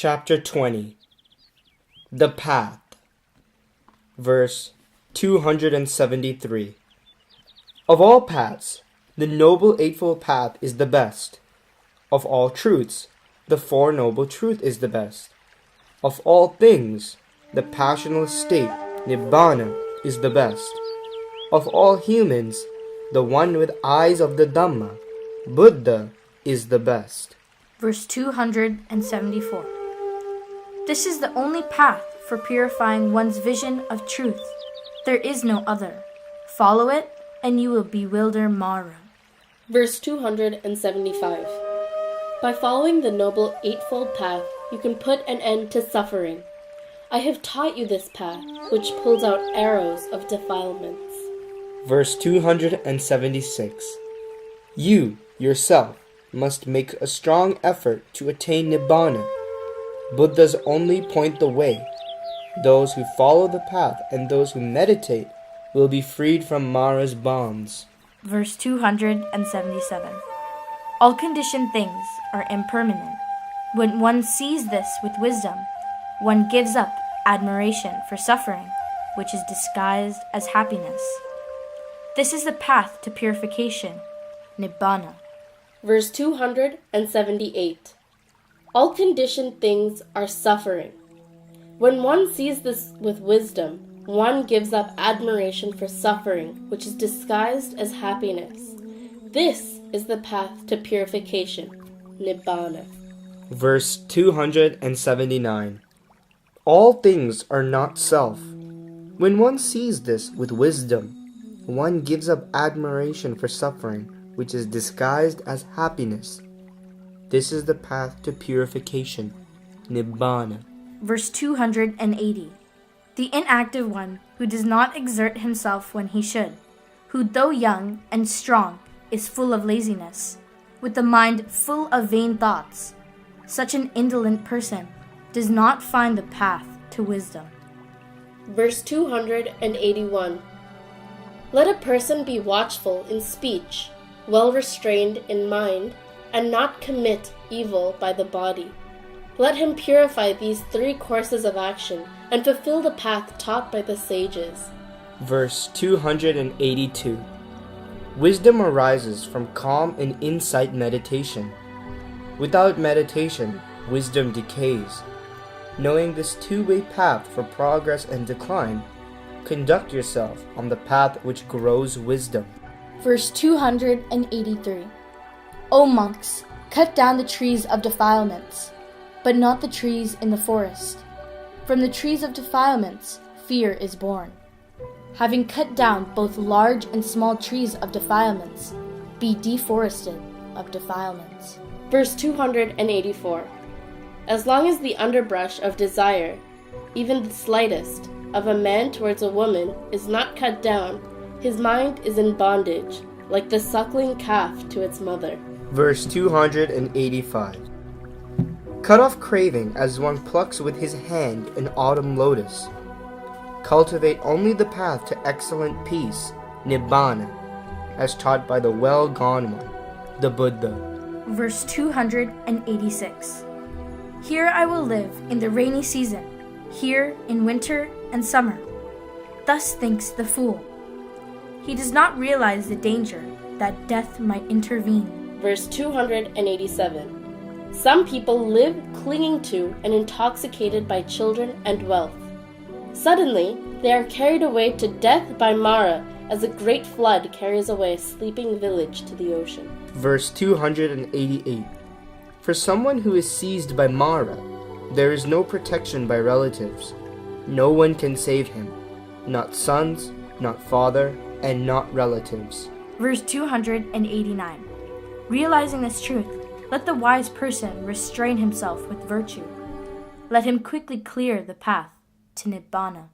Chapter 20 The Path. Verse 273. Of all paths, the Noble Eightfold Path is the best. Of all truths, the Four Noble Truth is the best. Of all things, the passionless state, Nibbana, is the best. Of all humans, the one with eyes of the Dhamma, Buddha, is the best. Verse 274. This is the only path for purifying one's vision of truth. There is no other. Follow it, and you will bewilder Mara. Verse 275. By following the Noble Eightfold Path, you can put an end to suffering. I have taught you this path, which pulls out arrows of defilements. Verse 276. You, yourself, must make a strong effort to attain Nibbana. Buddhas only point the way. Those who follow the path and those who meditate will be freed from Mara's bonds. Verse 277. All conditioned things are impermanent. When one sees this with wisdom, one gives up admiration for suffering, which is disguised as happiness. This is the path to purification, Nibbana. Verse 278. All conditioned things are suffering. When one sees this with wisdom, one gives up admiration for suffering, which is disguised as happiness. This is the path to purification, Nibbana. Verse 279. All things are not self. When one sees this with wisdom, one gives up admiration for suffering, which is disguised as happiness. This is the path to purification, Nibbana. Verse 280. The inactive one who does not exert himself when he should, who though young and strong is full of laziness, with the mind full of vain thoughts, such an indolent person does not find the path to wisdom. Verse 281. Let a person be watchful in speech, well restrained in mind, and not commit evil by the body. Let him purify these three courses of action and fulfill the path taught by the sages. Verse 282. Wisdom arises from calm and insight meditation. Without meditation, wisdom decays. Knowing this two-way path for progress and decline, conduct yourself on the path which grows wisdom. Verse 283. O monks, cut down the trees of defilements, but not the trees in the forest. From the trees of defilements, fear is born. Having cut down both large and small trees of defilements, be deforested of defilements. Verse 284. As long as the underbrush of desire, even the slightest, of a man towards a woman is not cut down, his mind is in bondage, like the suckling calf to its mother. Verse 285. Cut off craving as one plucks with his hand an autumn lotus. Cultivate only the path to excellent peace, Nibbana, as taught by the well-gone one, the Buddha. Verse 286. Here I will live in the rainy season, here in winter and summer. Thus thinks the fool. He does not realize the danger that death might intervene. Verse 287. Some people live clinging to and intoxicated by children and wealth. Suddenly, they are carried away to death by Mara as a great flood carries away a sleeping village to the ocean. Verse 288. For someone who is seized by Mara, there is no protection by relatives. No one can save him, not sons, not father, and not relatives. Verse 289. Realizing this truth, let the wise person restrain himself with virtue. Let him quickly clear the path to Nibbana.